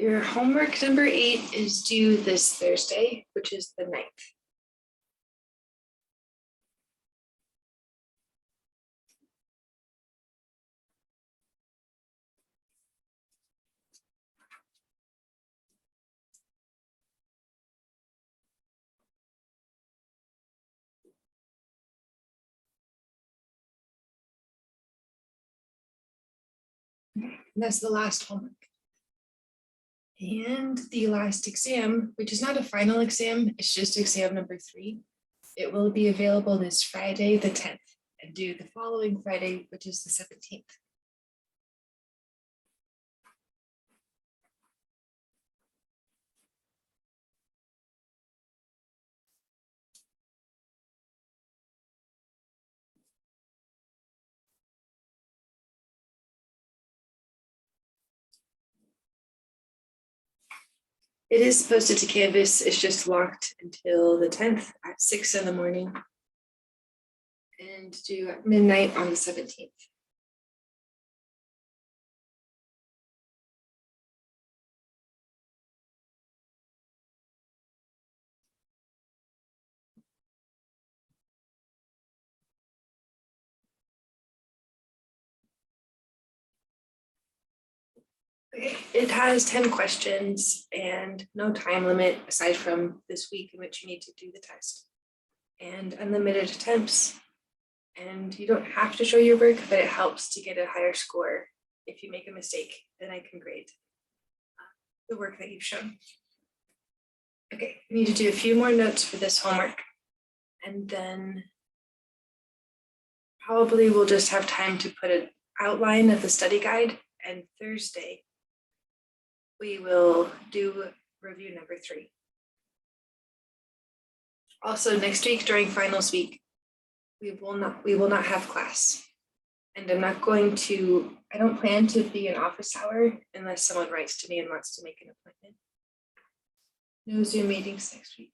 Your homework number 8 is due this Thursday, which is the 9th. That's the last homework. And the last exam, which is not a final exam, it's just exam number 3. It will be available this Friday, the 10th, and due the following Friday, which is the 17th. It is posted to Canvas. It's just locked until the 10th at 6 in the morning and due at midnight on the 17th. Okay. It has 10 questions and no time limit aside from this week in which you need to do the test, and unlimited attempts. And you don't have to show your work, but it helps to get a higher score. If you make a mistake, then I can grade the work that you've shown. Okay, we need to do a few more notes for this homework, and then probably we'll just have time to put an outline of the study guide, and Thursday we will do review number 3. Also, next week during finals week, we will not have class. And I don't plan to be an office hour unless someone writes to me and wants to make an appointment. No Zoom meetings next week.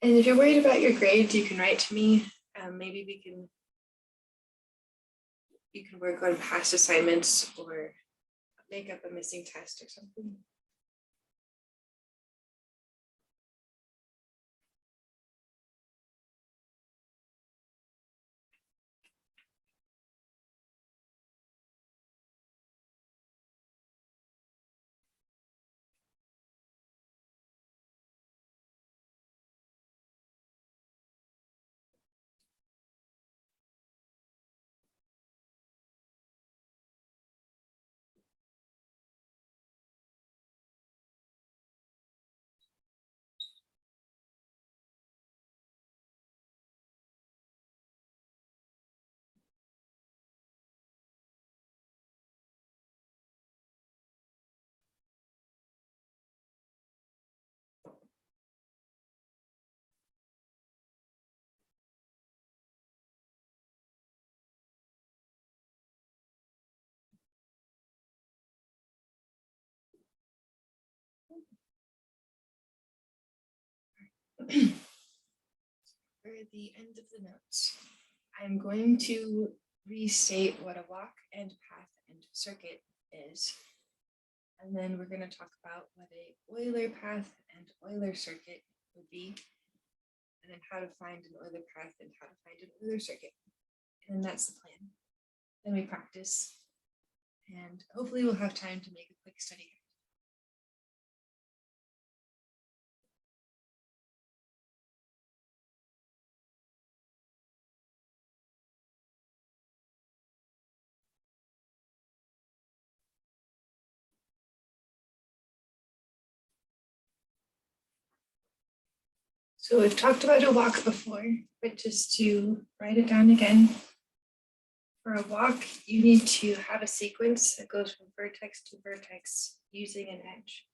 And if you're worried about your grades, you can write to me. Maybe you can work on past assignments or make up a missing test or something. For the end of the notes, I'm going to restate what a walk and path and circuit is. And then we're going to talk about what a Euler path and Euler circuit would be, and then how to find an Euler path and how to find an Euler circuit. And that's the plan. Then we practice, and hopefully we'll have time to make a quick study guide. So we've talked about a walk before, but just to write it down again. For a walk, you need to have a sequence that goes from vertex to vertex using an edge.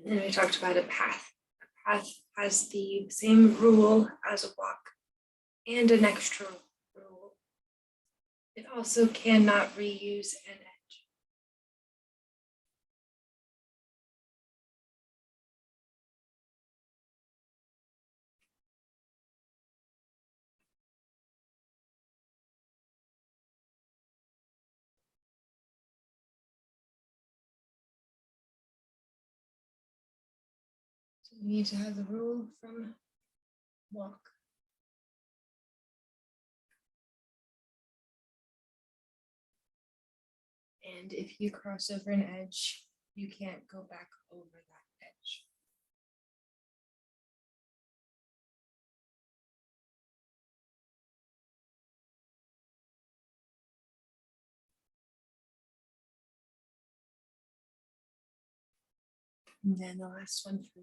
And then we talked about a path. A path has the same rule as a walk and an extra rule. It also cannot reuse an edge. So we need to have the rule from walk. And if you cross over an edge, you can't go back over that edge. And then the last one for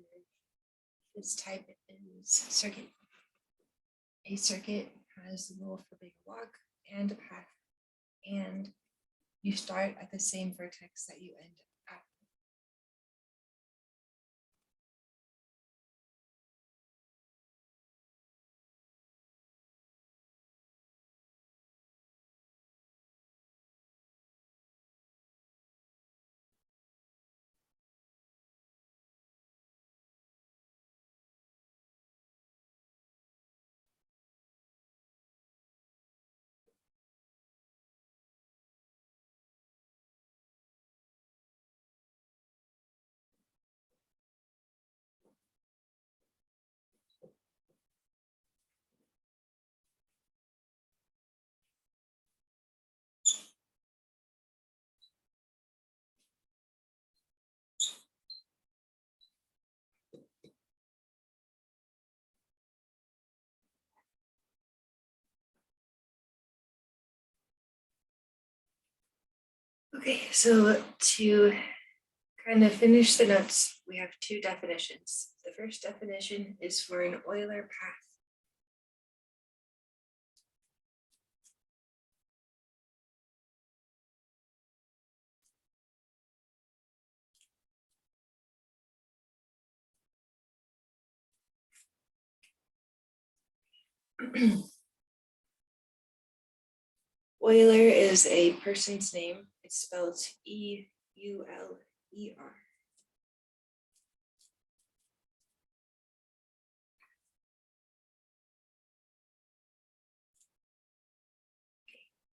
this type is circuit. A circuit has the rule for big walk and a path, and you start at the same vertex that you end at. Okay, so to kind of finish the notes, we have two definitions. The first definition is for an Euler path. Euler is a person's name. It's spelled E-U-L-E-R.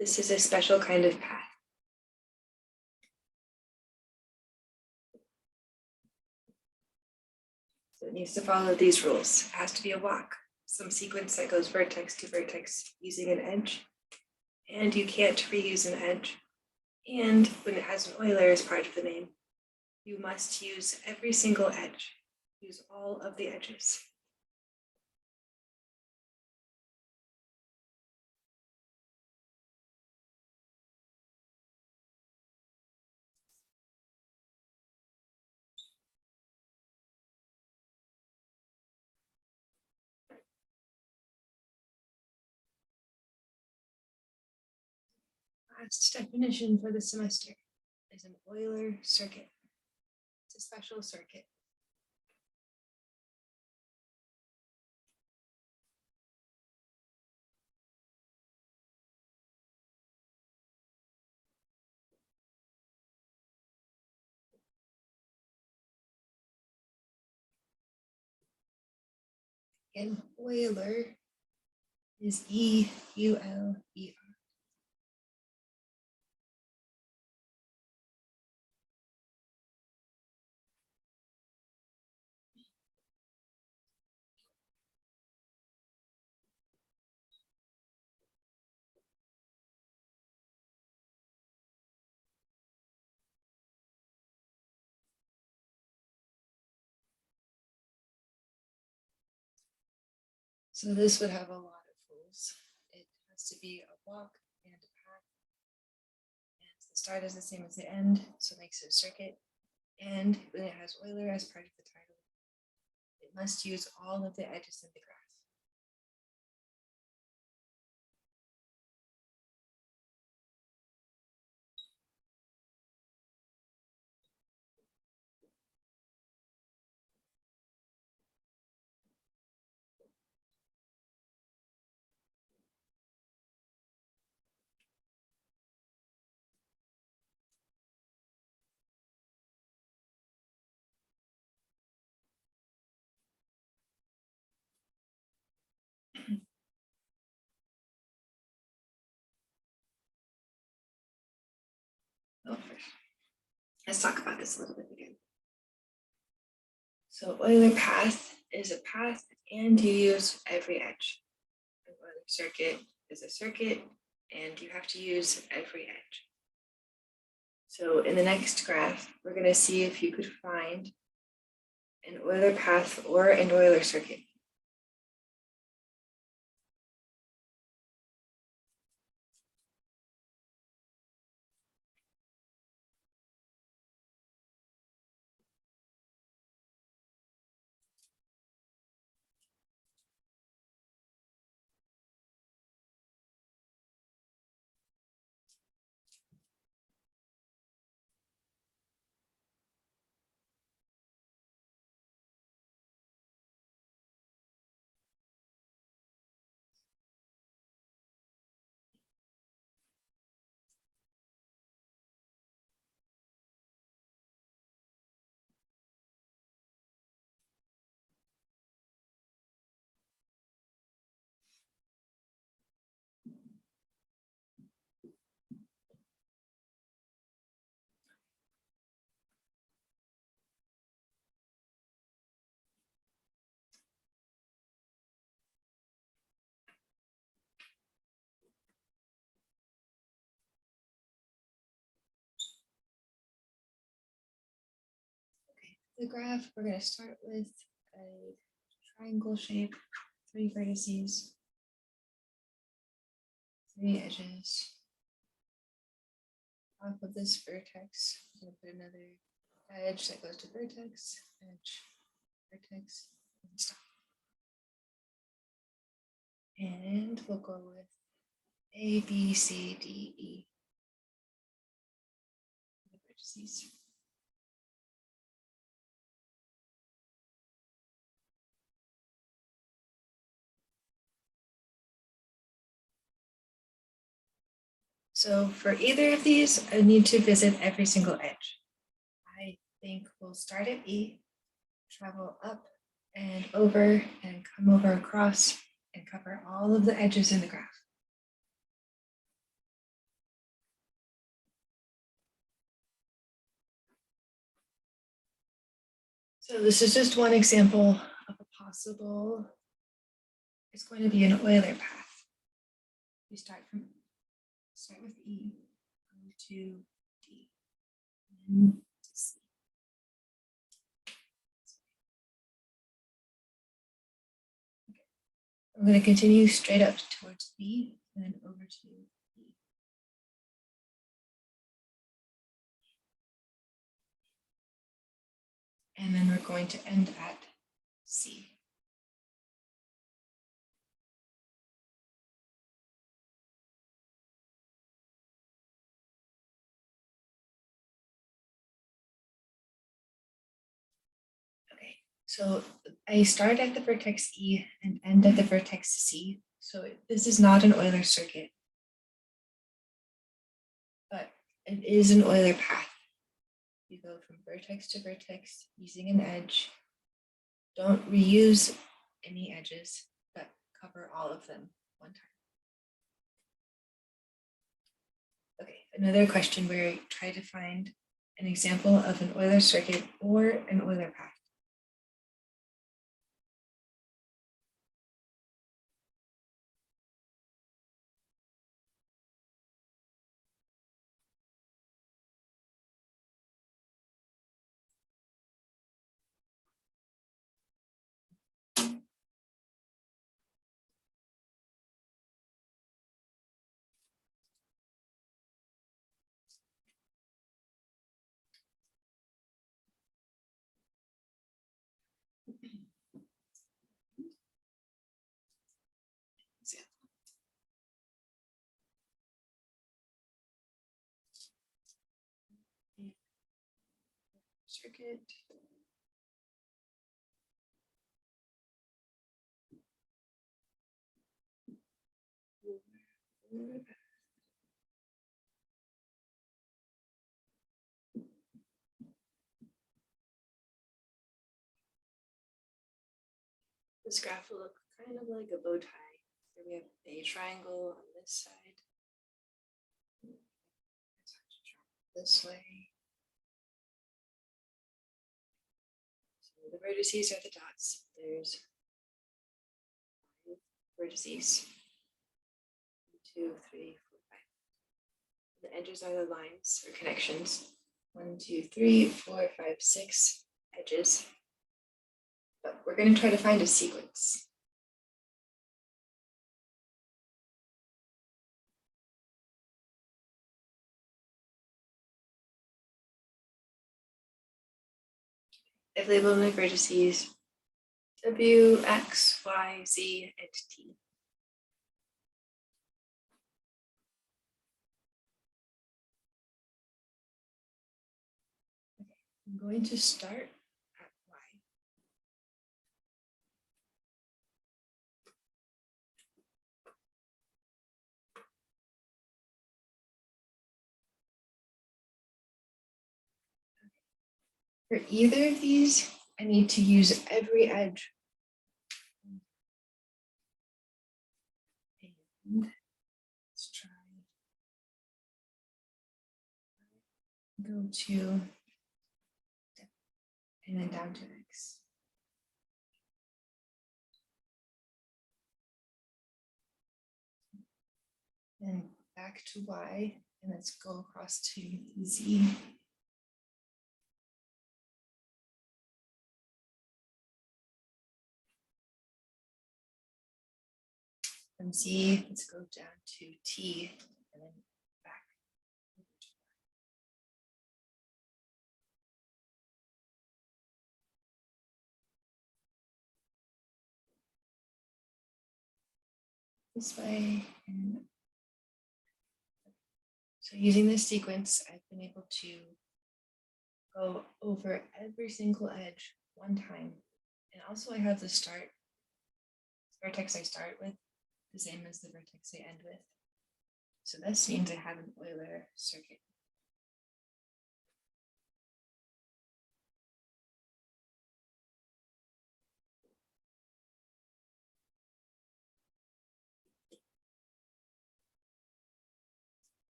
This is a special kind of path. So it needs to follow these rules. It has to be a walk, some sequence that goes vertex to vertex using an edge. And you can't reuse an edge. And when it has an Euler as part of the name, you must use every single edge. Use all of the edges. Last definition for the semester is an Euler circuit. It's a special circuit. And Euler is E-U-L-E-R. So this would have a lot of rules. It has to be a walk and a path. And the start is the same as the end, so it makes it a circuit. And when it has Euler as part of the title, it must use all of the edges of the graph. Let's talk about this a little bit again. So Euler path is a path and you use every edge. An Euler circuit is a circuit and you have to use every edge. So in the next graph, we're going to see if you could find an Euler path or an Euler circuit. The graph, we're going to start with a triangle shape, 3 vertices, 3 edges. Off of this vertex, I'm going to put another edge that goes to vertex, edge, vertex, and stop. And we'll go with A, B, C, D, E. The vertices. So for either of these, I need to visit every single edge. I think we'll start at E, travel up and over and come over across and cover all of the edges in the graph. So this is just one example of a possible, it's going to be an Euler path. We start with E, go to D, and to C. Okay. I'm going to continue straight up towards B and then over to E. And then we're going to end at C. Okay, so I start at the vertex E and end at the vertex C. So this is not an Euler circuit, but it is an Euler path. You go from vertex to vertex using an edge. Don't reuse any edges, but cover all of them one time. Okay, another question where I try to find an example of an Euler circuit or an Euler path. Circuit. This graph will look kind of like a bow tie. Here we have a triangle on this side. This way. vertices are the dots. There's 5 vertices. 1, 2, 3, 4, 5. The edges are the lines or connections. 1, 2, 3, 4, 5, 6 edges. But we're going to try to find a sequence. I've labeled my vertices W, X, Y, Z, and T. Okay, I'm going to start at Y. For either of these, I need to use every edge. And let's try go to and then down to X. Then back to Y, and let's go across to Z. From Z, let's go down to T, and then back. This way. And so using this sequence, I've been able to go over every single edge one time. And also I have the vertex I start with, the same as the vertex I end with. So this means I have an Euler circuit.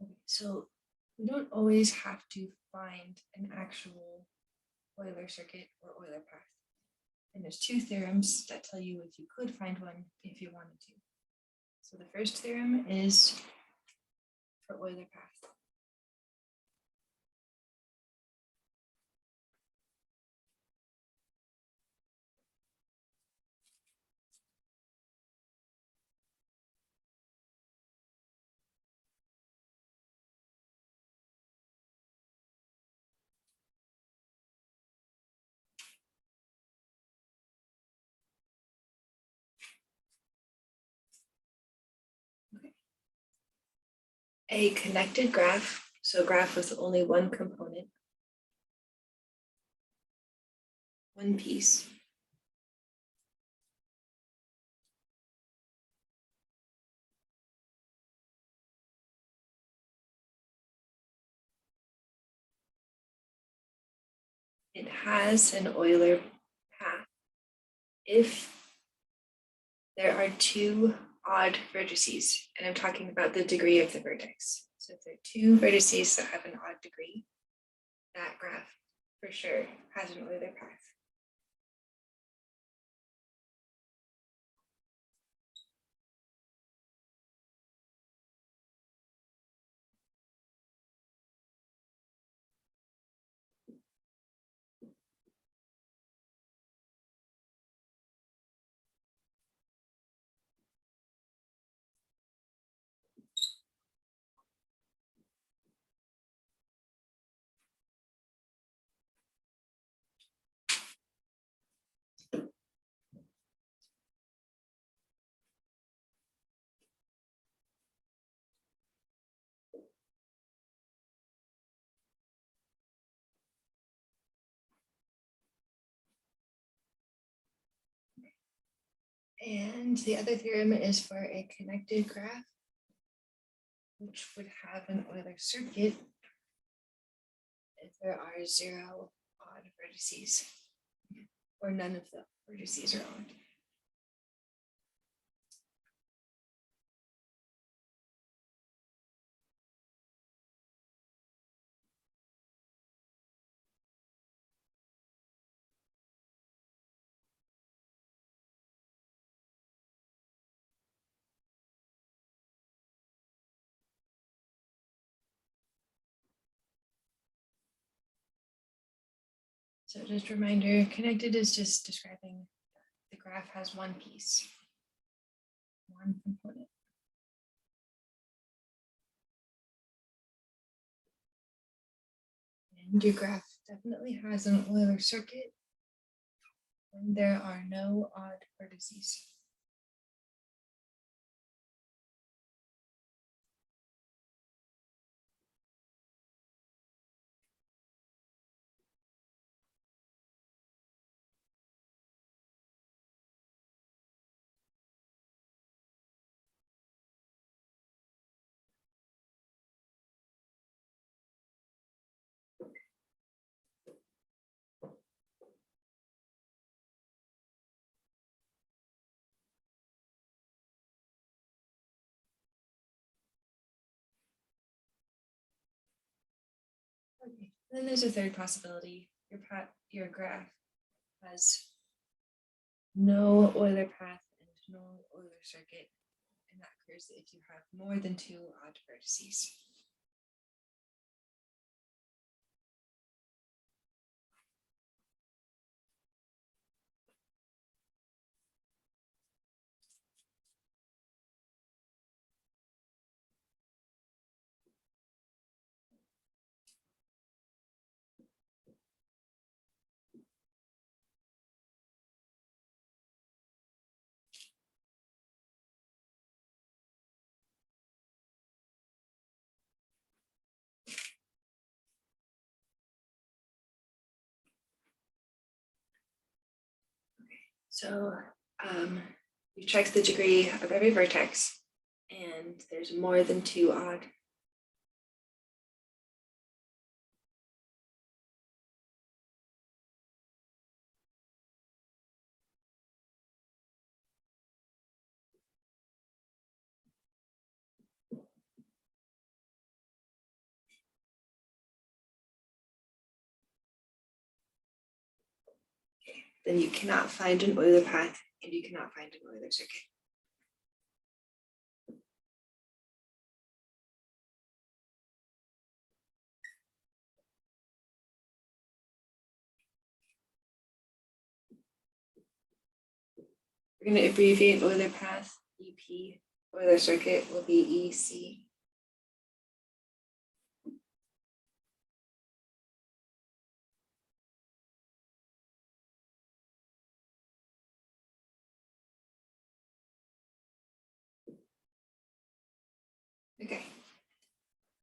Okay, so we don't always have to find an actual Euler circuit or Euler path. And there's 2 theorems that tell you if you could find one if you wanted to. So the first theorem is for Euler path. Okay. A connected graph, so a graph with only one component, one piece, it has an Euler path if there are 2 odd vertices, and I'm talking about the degree of the vertex. So if there are 2 vertices that have an odd degree, that graph for sure has an Euler path. And the other theorem is for a connected graph, which would have an Euler circuit if there are 0 odd vertices, or none of the vertices are odd. So just a reminder, connected is just describing the graph has one piece, one component. And your graph definitely has an Euler circuit when there are no odd vertices. Okay. Then there's a third possibility. Your graph has no Euler path and no Euler circuit, and that occurs if you have more than two odd vertices. So you check the degree of every vertex, and there's more than two odd. Then you cannot find an Euler path and you cannot find an Euler circuit. We're going to abbreviate Euler path, EP. Euler circuit will be EC. Okay.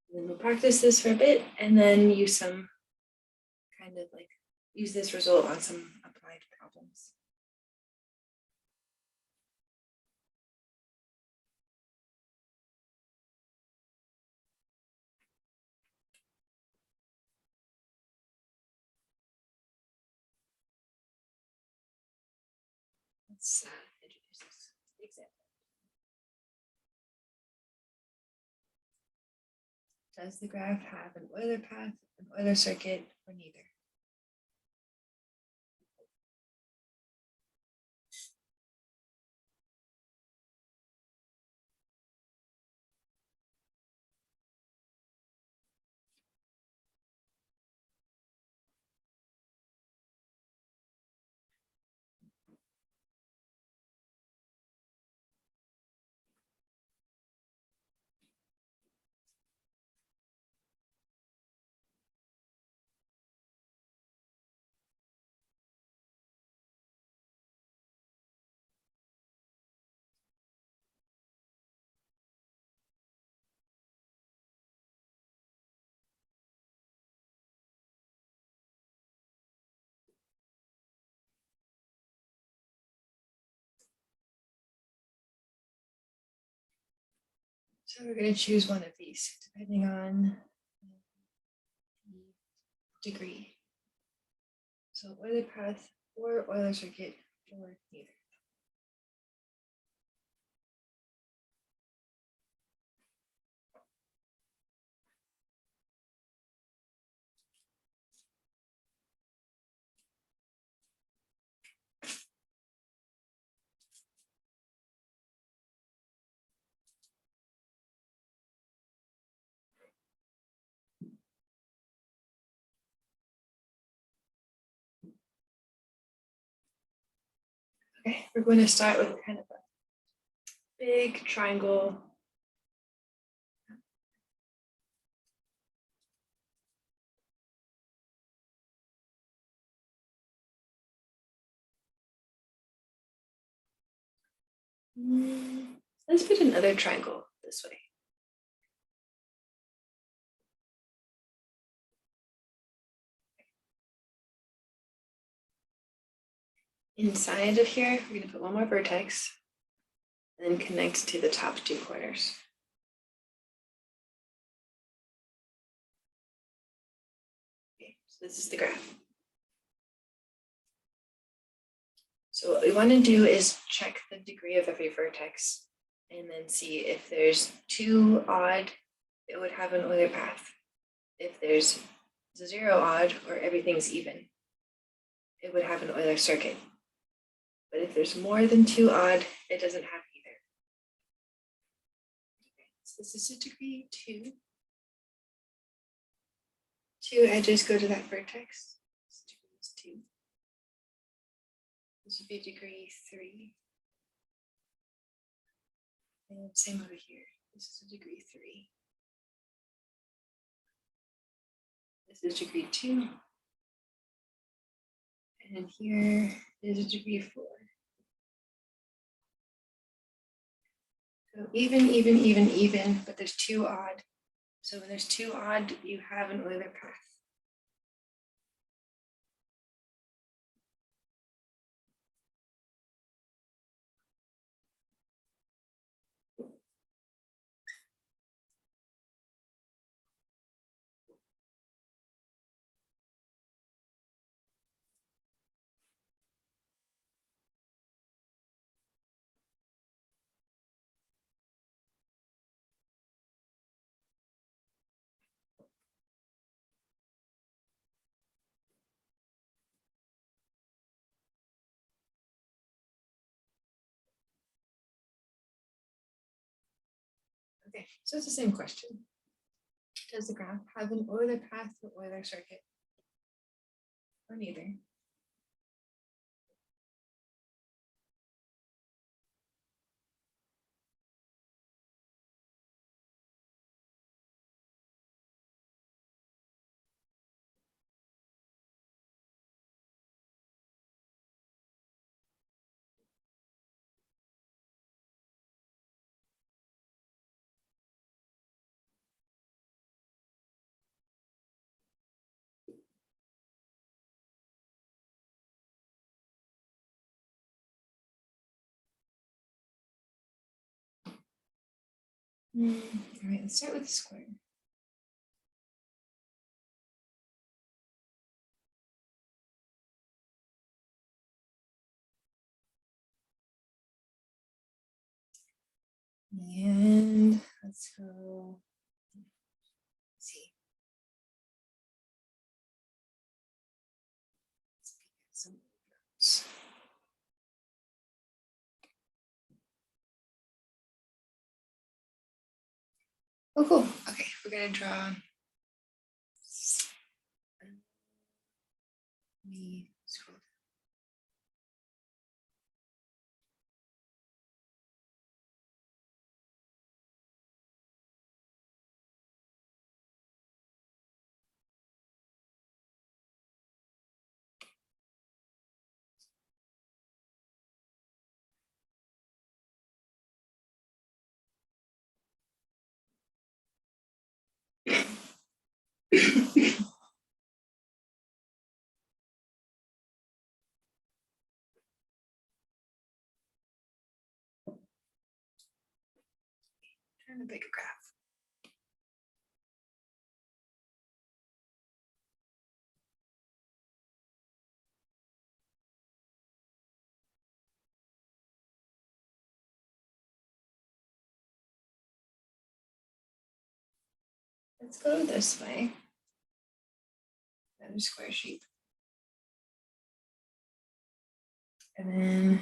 And then we'll practice this for a bit and then use some kind of like, use this result on some applied problems. Let's introduce this example. Does the graph have an Euler path, an Euler circuit, or neither? So we're going to choose one of these depending on the degree. So Euler path or Euler circuit or neither. Okay, we're going to start with kind of a big triangle. Let's put another triangle this way. Inside of here, we're going to put one more vertex and then connect to the top two corners. Okay, so this is the graph. So what we want to do is check the degree of every vertex and then see if there's too odd, it would have an Euler path. If there's 0 odd or everything's even, it would have an Euler circuit. But if there's more than 2 odd, it doesn't have either. Okay, so this is a degree 2. 2 edges go to that vertex. This degree is 2. This would be degree 3. And same over here. This is a degree 3. This is degree 2. And here is a degree 4. So even, but there's 2 odd. So when there's 2 odd, you have an Euler path. Okay, so it's the same question. Does the graph have an Euler path or Euler circuit? Or neither? All right, let's start with the square. And let's go, let's see. Let's pick some notes. Oh, cool. Okay, we're gonna draw. Let me scroll down. Trying to pick a graph. Let's go this way. Another square shape. And then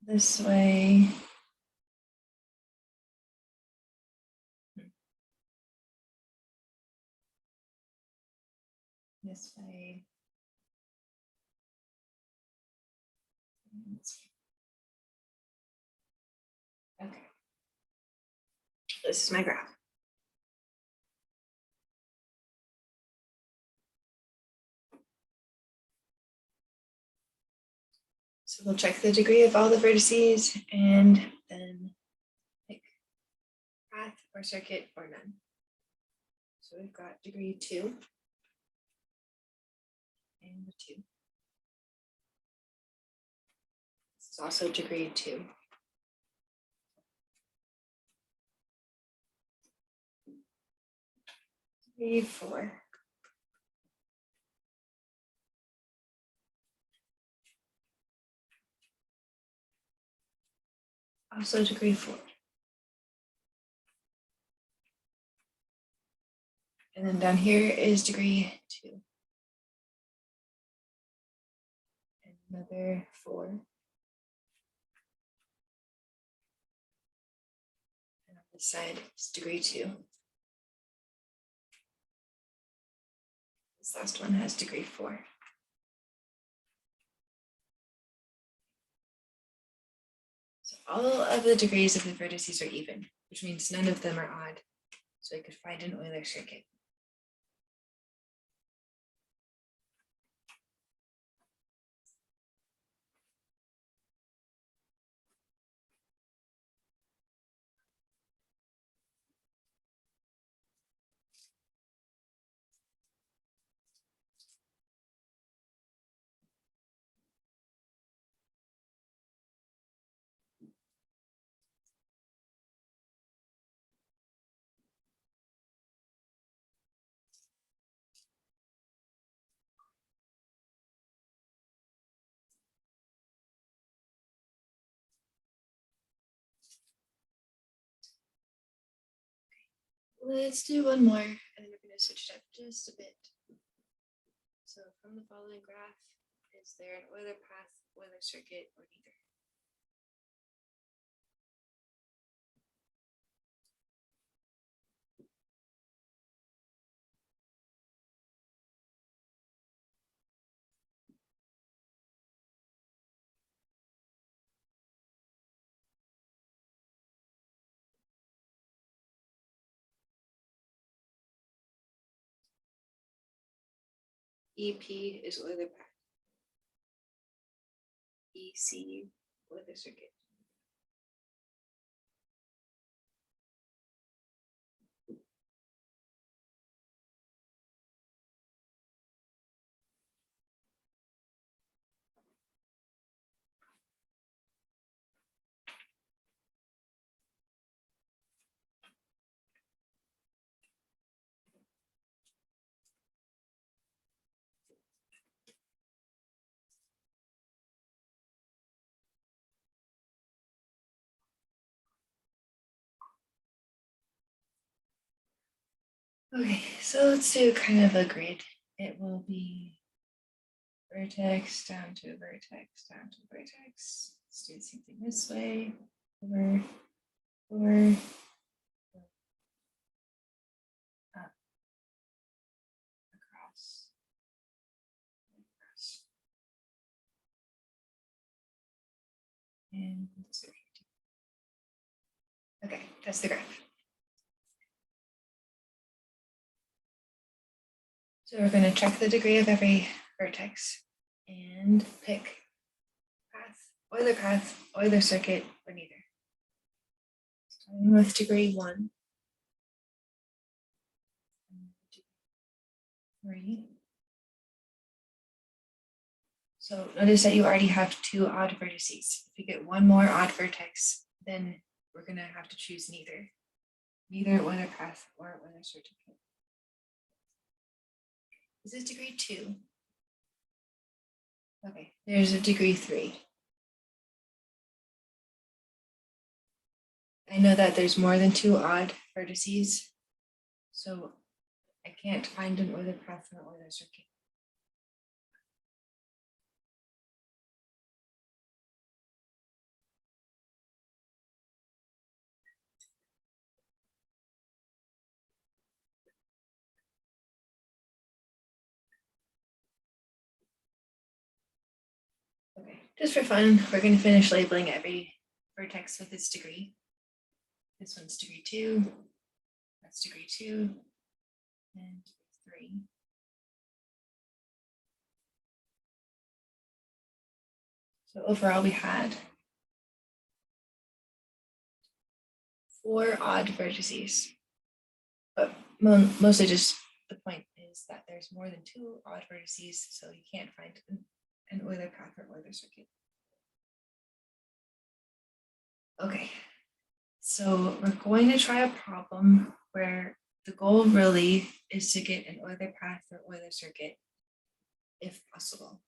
this way. This way. And this This is my graph. So we'll check the degree of all the vertices and then pick path or circuit or none. So we've got degree 2 and 2. This is also degree 2. Degree 4. Also degree 4. And then down here is degree 2. And another 4. And on this side is degree 2. This last one has degree 4. So all of the degrees of the vertices are even, which means none of them are odd. So I could find an Euler circuit. Let's do one more, and then we're going to switch it up just a bit. So from the following graph, is there an Euler path, Euler circuit, or neither? EP is Euler path. EC, Euler circuit. Okay, so let's do kind of a grid. It will be vertex down to vertex down to vertex. Let's do the same thing this way. Over, up, across. And okay, that's the graph. So we're going to check the degree of every vertex and pick path, Euler circuit, or neither. Starting with degree 1, 3. So notice that you already have 2 odd vertices. If you get one more odd vertex, then we're going to have to choose neither Euler path or Euler circuit. This is degree 2. Okay, there's a degree 3. I know that there's more than 2 odd vertices, so I can't find an Euler path or Euler circuit. Okay, just for fun, we're going to finish labeling every vertex with its degree. This one's degree 2. That's degree 2. And 3. So overall, we had 4 odd vertices. But mostly just the point is that there's more than 2 odd vertices, so you can't find an Euler path or Euler circuit. Okay, so we're going to try a problem where the goal really is to get an Euler path or Euler circuit, if possible.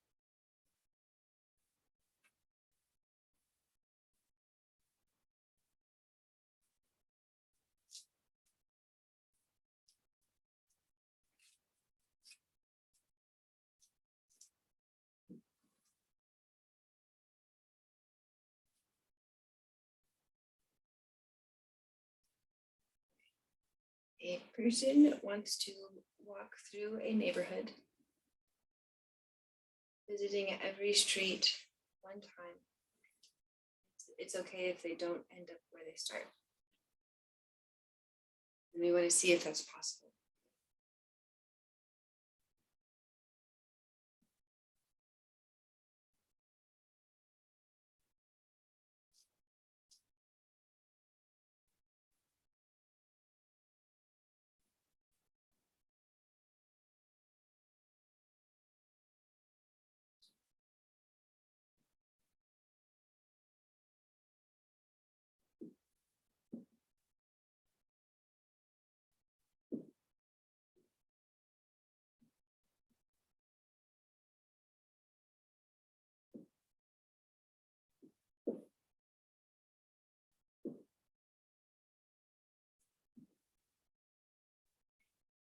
A person wants to walk through a neighborhood, visiting every street one time. It's okay if they don't end up where they start. And we want to see if that's possible.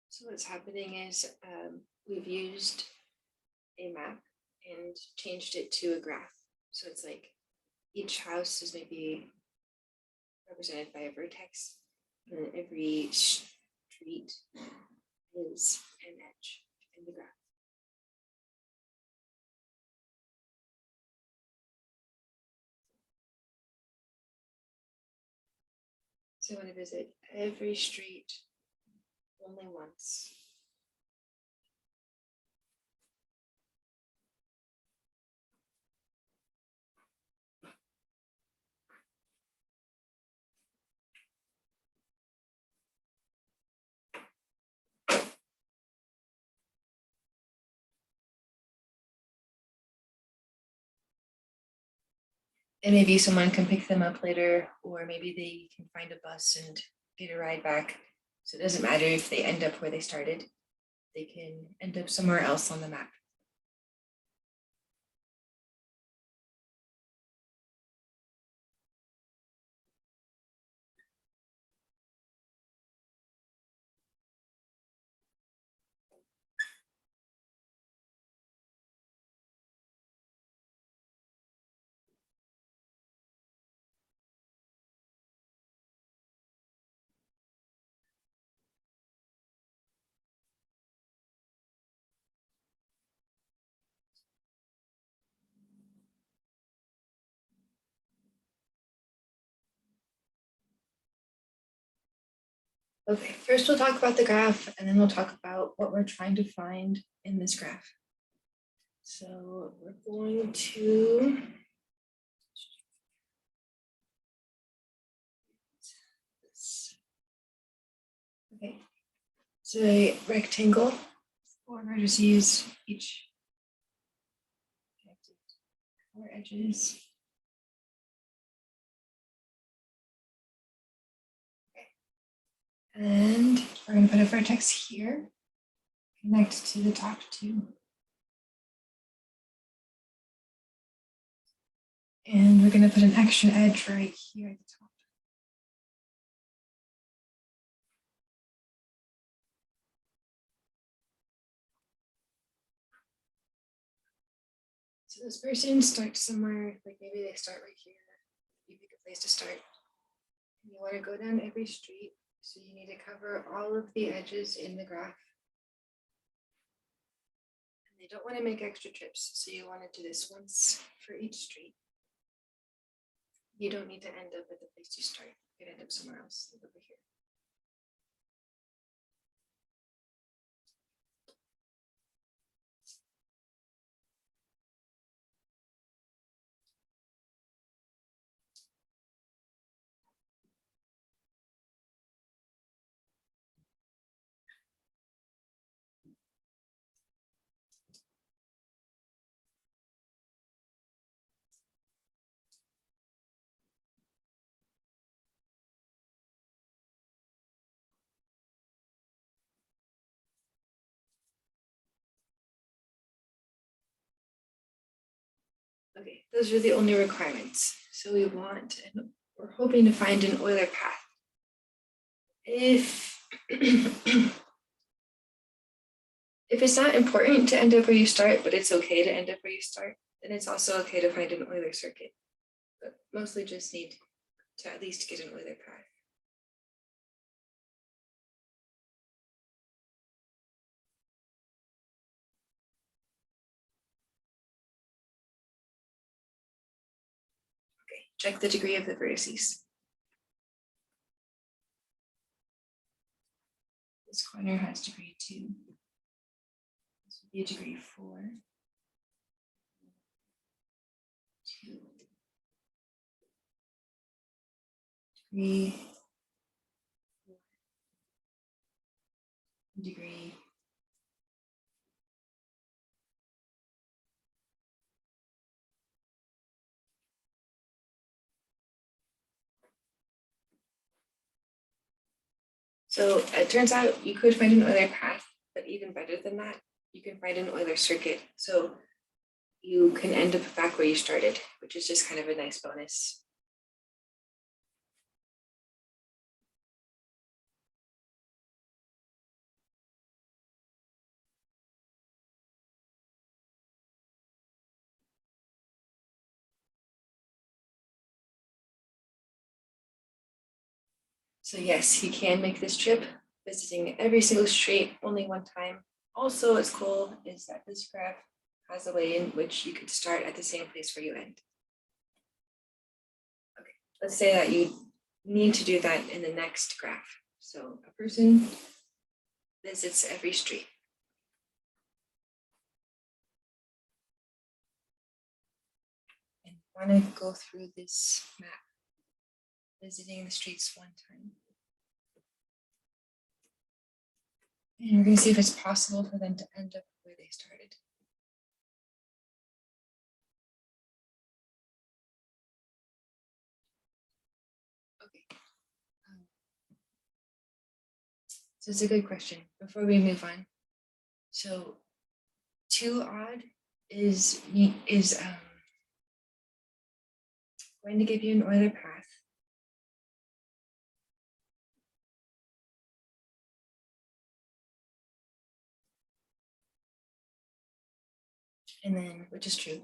So what's happening is we've used a map and changed it to a graph. So it's like each house is maybe represented by a vertex, and then every street is an edge in the graph. So I want to visit every street only once. And maybe someone can pick them up later, or maybe they can find a bus and get a ride back. So it doesn't matter if they end up where they started. They can end up somewhere else on the map. Okay, first we'll talk about the graph, and then we'll talk about what we're trying to find in this graph. So we're going to okay. So a rectangle, 4 vertices, each 4 edges. And we're going to put a vertex here, connect to the top 2. And we're going to put an extra edge right here at the top. So this person starts somewhere, like maybe they start right here. You pick a place to start. And you want to go down every street. So you need to cover all of the edges in the graph. And they don't want to make extra trips. So you want to do this once for each street. You don't need to end up at the place you start. You could end up somewhere else, like over here. Okay, those are the only requirements. So we want, and we're hoping to find an Euler path. If if it's not important to end up where you start, but it's okay to end up where you start, then it's also okay to find an Euler circuit. But mostly just need to at least get an Euler path. Okay, check the degree of the vertices. This corner has degree 2. This would be a degree 4. 2. Degree 4. Degree 4. So it turns out you could find an Euler path, but even better than that, you can find an Euler circuit. So you can end up back where you started, which is just kind of a nice bonus. So yes, you can make this trip, visiting every single street only one time. Also, what's cool is that this graph has a way in which you could start at the same place where you end. Okay, let's say that you need to do that in the next graph. So a person visits every street. And want to go through this map, visiting the streets one time. And we're going to see if it's possible for them to end up where they started. Okay. So it's a good question before we move on. So 2 odd is going to give you an Euler path. And then, which is true,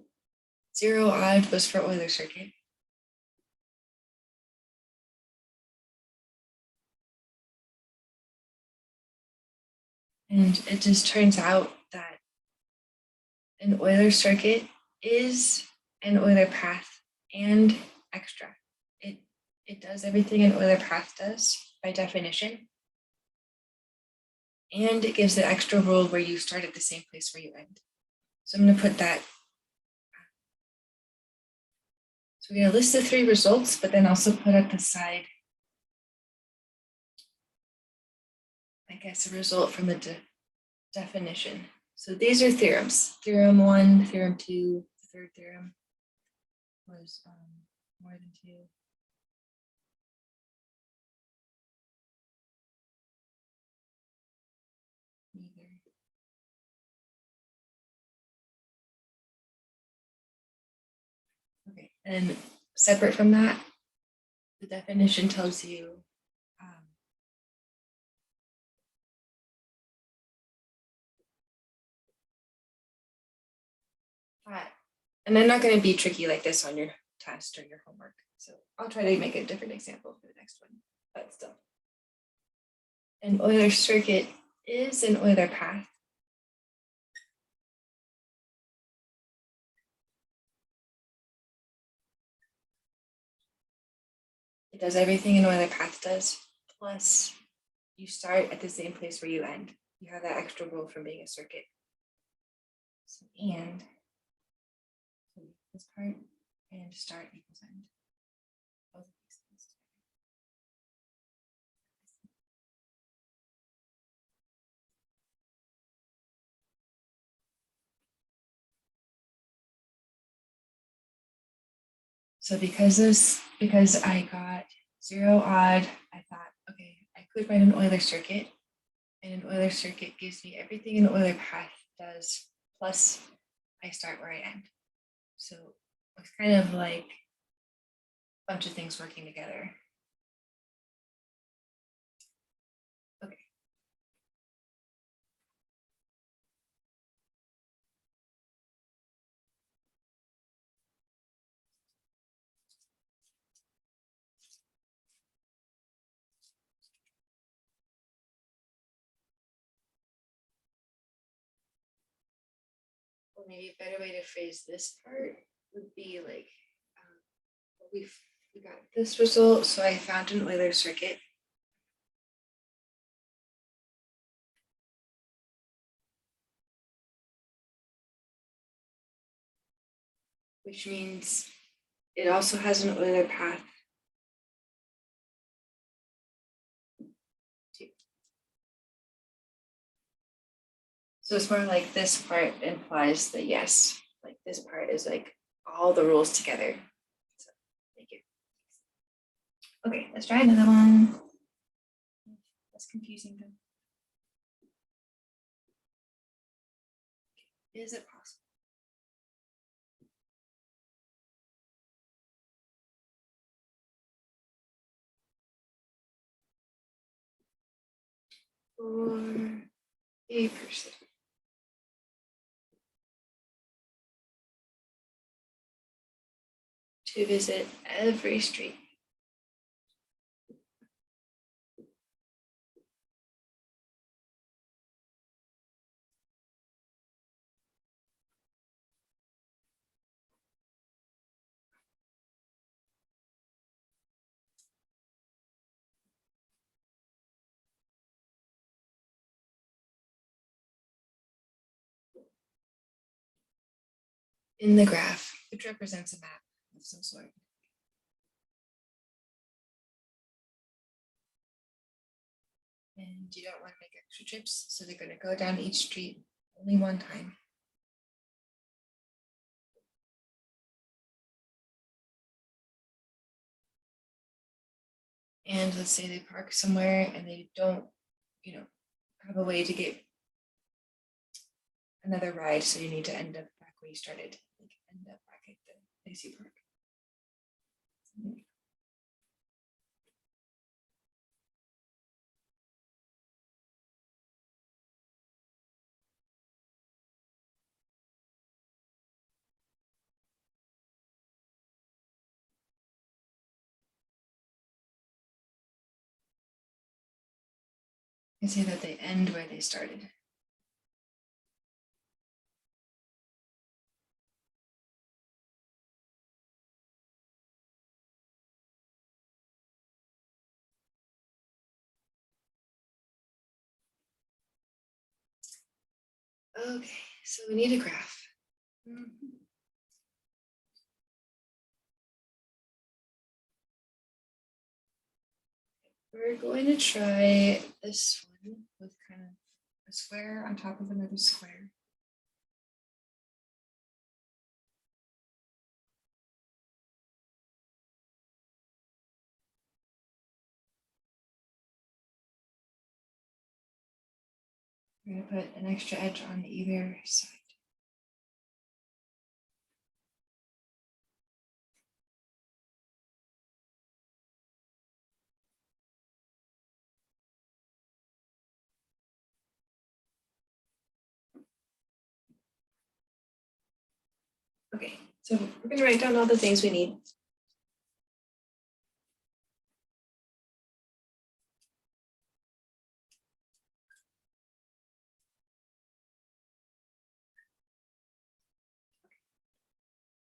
0 odd was for Euler circuit. And it just turns out that an Euler circuit is an Euler path and extra. It does everything an Euler path does by definition. And it gives the extra rule where you start at the same place where you end. So I'm going to put that. So we're going to list the 3 results, but then also put at the side, I guess, a result from the definition. So these are theorems. Theorem 1, theorem 2, the third theorem was more than 2. Neither. Okay, and separate from that, the definition tells you that, and I'm not going to be tricky like this on your test or your homework, so I'll try to make a different example for the next one, but still. An Euler circuit is an Euler path. It does everything an Euler path does, plus you start at the same place where you end. You have that extra rule from being a circuit. So, and this part and start equals end. Both of these things together. So because I got 0 odd, I thought, okay, I could write an Euler circuit, and an Euler circuit gives me everything an Euler path does, plus I start where I end. So it's kind of like a bunch of things working together. Okay. Well, maybe a better way to phrase this part would be like, we got this result, so I found an Euler circuit. Which means it also has an Euler path. So it's more like this part implies the yes, like this part is like all the rules together. So thank you. Okay, let's try another one. That's confusing though. Is it possible? For a person to visit every street in the graph, which represents a map of some sort. And you don't want to make extra trips, so they're going to go down each street only one time. And let's say they park somewhere and they don't, have a way to get another ride, so you need to end up back where you started, like end up back at the place you park. And say that they end where they started. Okay, so we need a graph. We're going to try this one with kind of a square on top of another square. We're going to put an extra edge on either side. Okay, so we're going to write down all the things we need.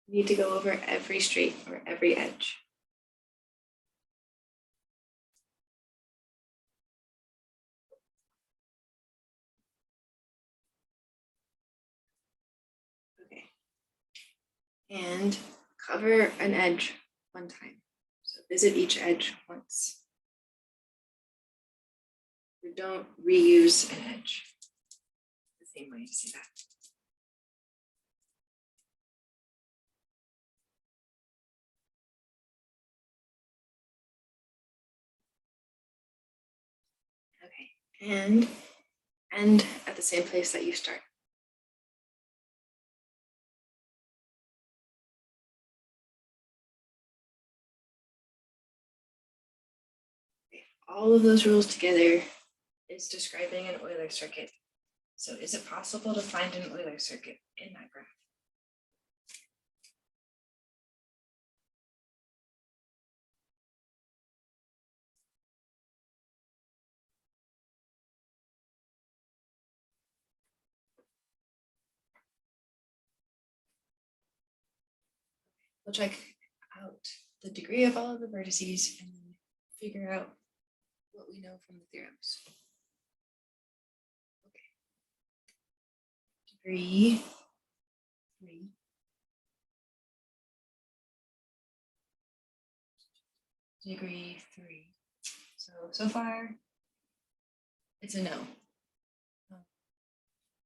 We need to go over every street or every edge. and cover an edge one time. So visit each edge once. We don't reuse an edge. The same way to say that. Okay, and end at the same place that you start. Okay. All of those rules together is describing an Euler circuit. So is it possible to find an Euler circuit in that graph? We'll check out the degree of all of the vertices and then figure out what we know from the theorems. Okay. Degree 3. Degree 3. So far, it's a no.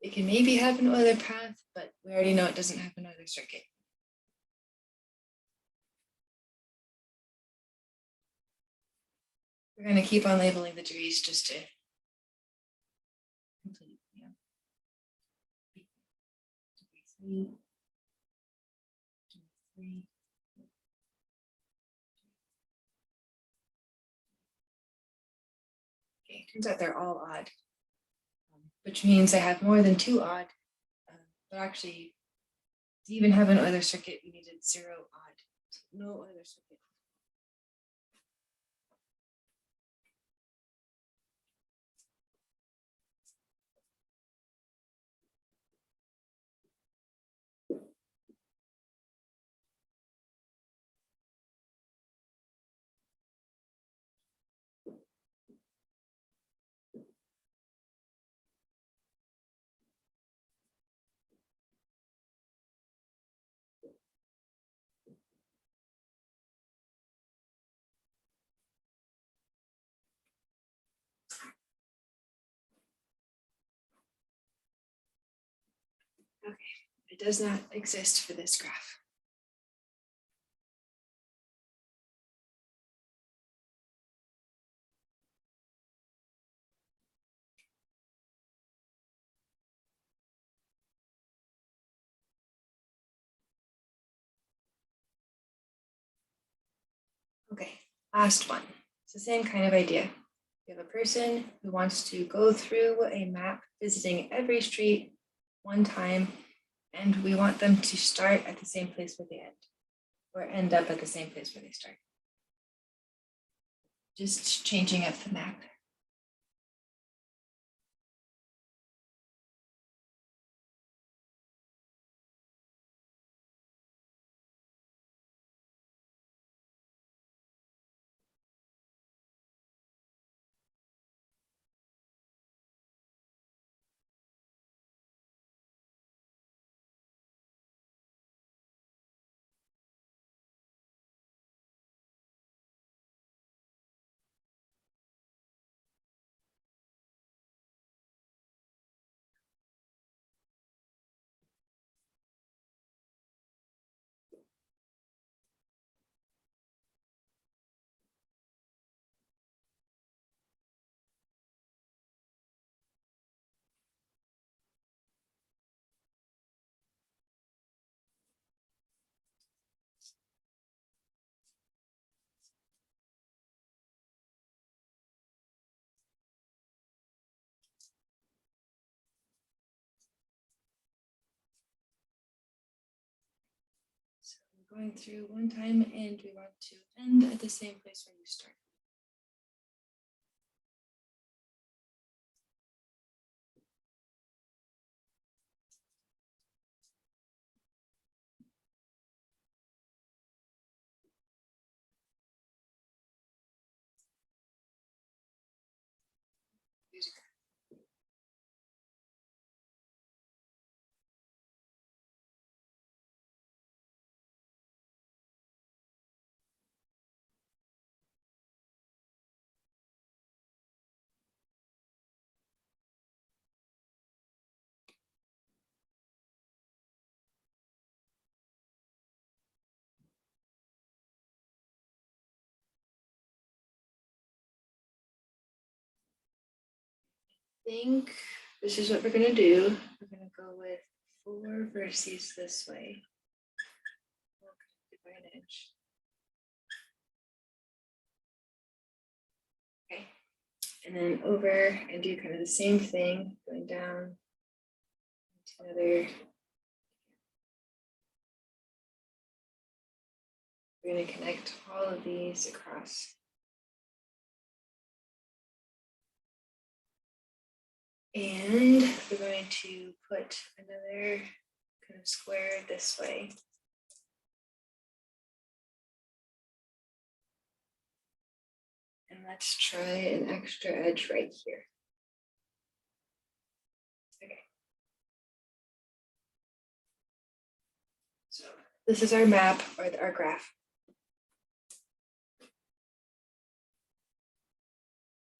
It can maybe have an Euler path, but we already know it doesn't have an Euler circuit. We're going to keep on labeling the degrees just to complete. Yeah. Degree 3. Degree 3. Okay, turns out they're all odd, which means I have more than 2 odd. But actually, to even have an Euler circuit, we needed 0 odd. So no Euler circuit. Okay, it does not exist for this graph. Okay, last one. It's the same kind of idea. We have a person who wants to go through a map visiting every street one time, and we want them to start at the same place where they end, or end up at the same place where they start. Just changing up the map. So we're going through one time, and we want to end at the same place where you start. think this is what we're gonna do. We're gonna go with 4 vertices this way. By an edge. Okay, and then over and do kind of the same thing, going down to another. We're going to connect all of these across. And we're going to put another kind of square this way. And let's try an extra edge right here. Okay. So this is our map or our graph.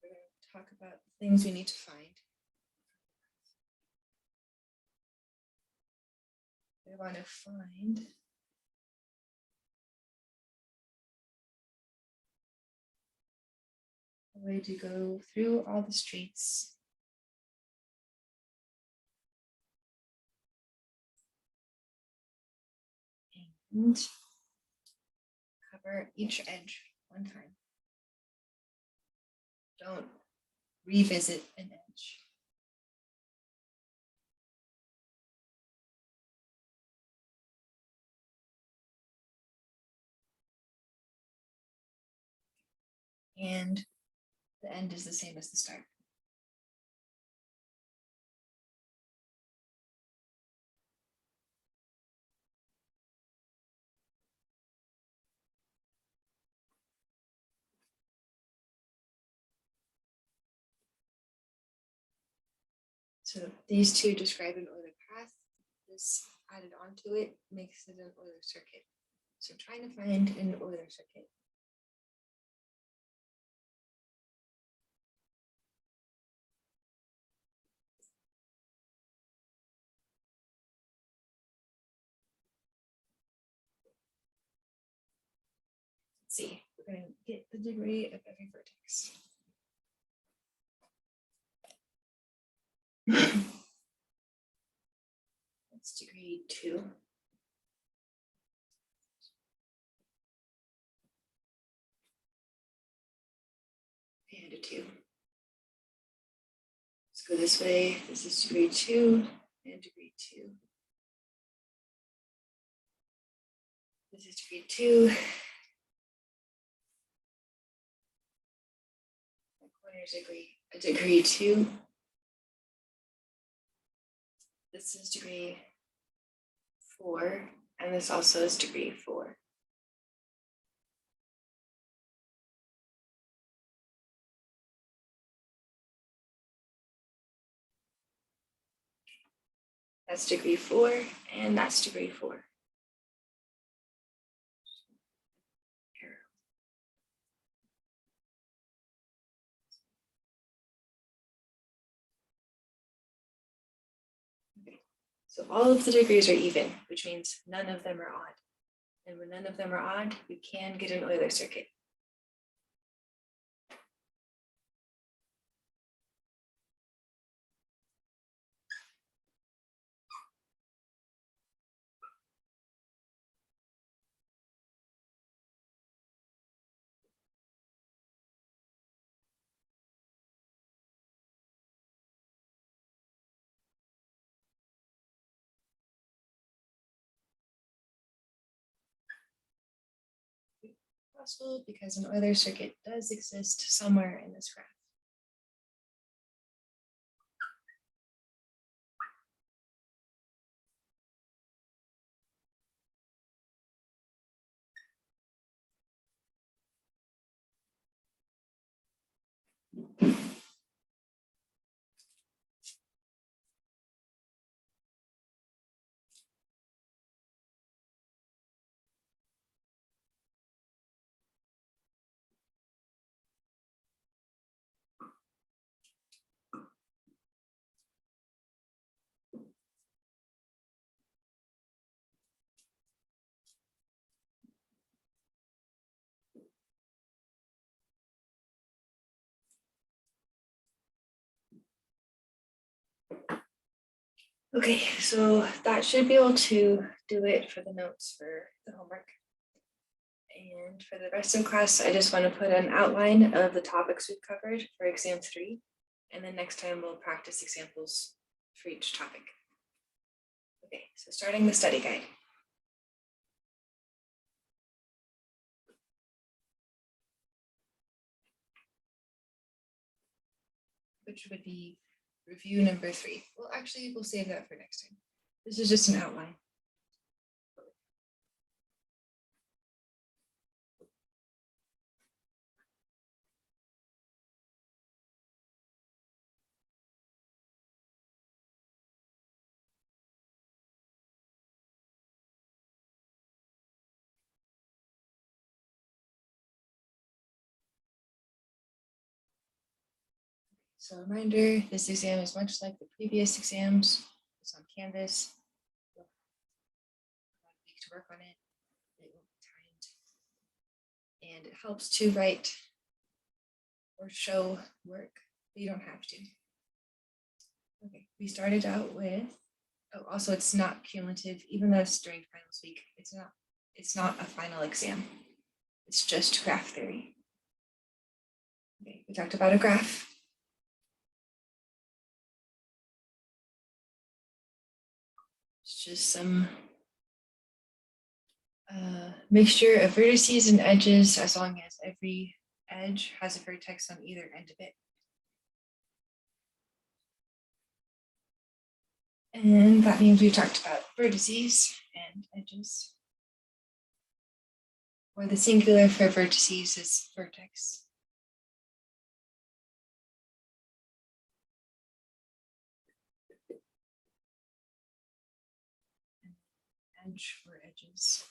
We're going to talk about things we need to find. We want to find a way to go through all the streets and cover each edge one time. Don't revisit an edge. And the end is the same as the start. So these two describe an Euler path. This added onto it makes it an Euler circuit. So trying to find an Euler circuit. Let's see, we're going to get the degree of every vertex. That's degree 2. And a 2. Let's go this way. This is degree 2 and degree 2. This is degree 2. My corner is a degree 2. This is degree 4, and this also is degree 4. That's degree 4, and that's degree 4. Okay. So all of the degrees are even, which means none of them are odd. And when none of them are odd, we can get an Euler circuit. Possible because an Euler circuit does exist somewhere in this graph. Okay, so that should be able to do it for the notes for the homework. And for the rest of class, I just want to put an outline of the topics we've covered for exam 3. And then next time we'll practice examples for each topic. Okay, so starting the study guide. Which would be review number 3. Well, actually, we'll save that for next time. This is just an outline. So a reminder, this exam is much like the previous exams. It's on Canvas. You'll have a week to work on it. It won't be timed. And it helps to write or show work, but you don't have to. Okay, we started out with, oh, also it's not cumulative, even though it's during finals week, it's not a final exam. It's just graph theory. Okay, we talked about a graph. It's just some mixture of vertices and edges, as long as every edge has a vertex on either end of it. And that means we've talked about vertices and edges. Or the singular for vertices is vertex. Edge or edges.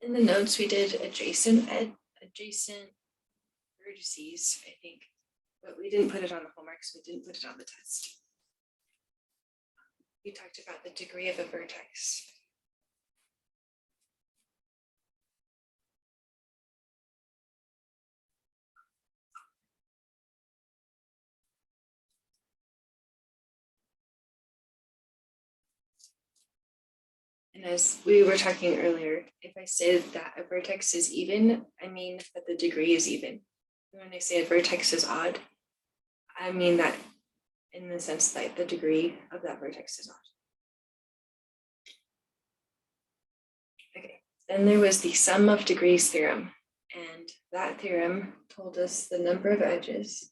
In the notes, we did adjacent vertices, I think, but we didn't put it on the homework, so we didn't put it on the test. We talked about the degree of a vertex. And as we were talking earlier, if I say that a vertex is even, I mean that the degree is even. When I say a vertex is odd, I mean that in the sense that the degree of that vertex is odd. Okay, then there was the Sum of Degrees Theorem, and that theorem told us the number of edges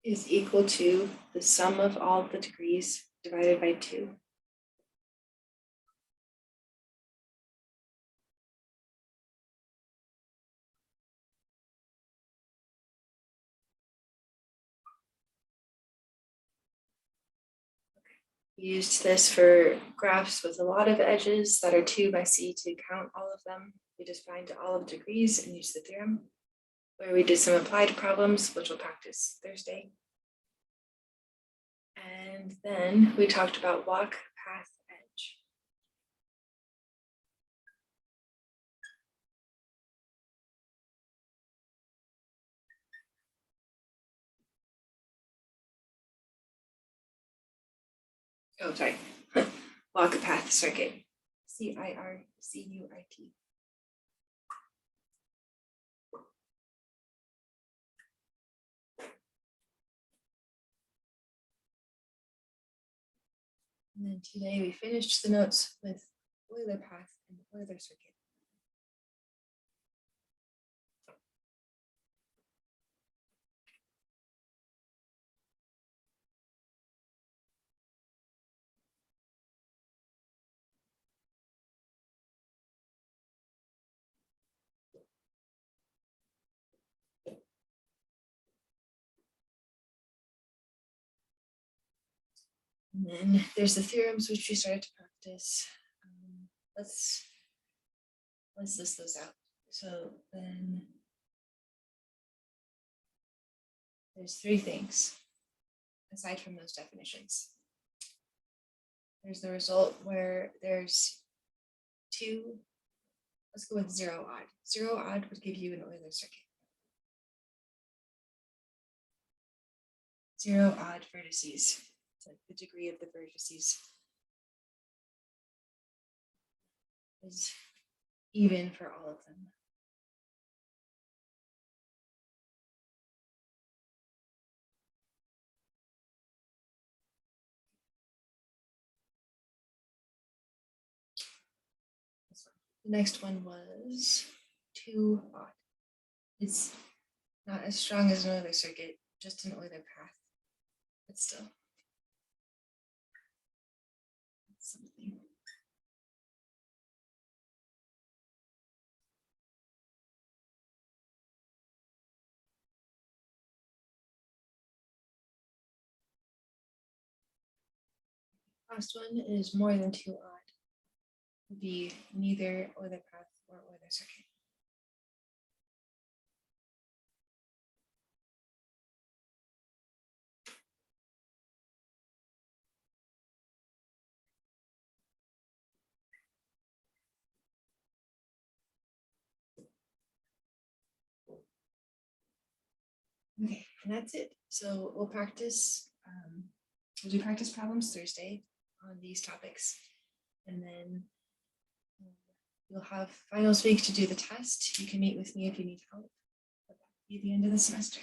is equal to the sum of all the degrees divided by 2. We used this for graphs with a lot of edges that are 2 by c to count all of them. We just find all of the degrees and use the theorem, where we did some applied problems, which we'll practice Thursday. And then we talked about walk, path, edge. Oh, sorry. Walk, path, circuit. CIRCUIT. And then today we finished the notes with Euler Path and Euler Circuit. And then there's the theorems which we started to practice. Let's list those out. So then there's 3 things aside from those definitions. there's the result where there's two, let's go with 0 odd. 0 odd would give you an Euler circuit. 0 odd vertices, it's like the degree of the vertices is even for all of them. The next one was 2 odd. It's not as strong as an Euler circuit, just an Euler path, but still. Something. Last one is more than 2 odd. Would be neither Euler path or Euler circuit. Okay, and that's it. So we'll practice, we'll do practice problems Thursday on these topics. And then you'll have finals week to do the test. You can meet with me if you need help. But that'll be the end of the semester.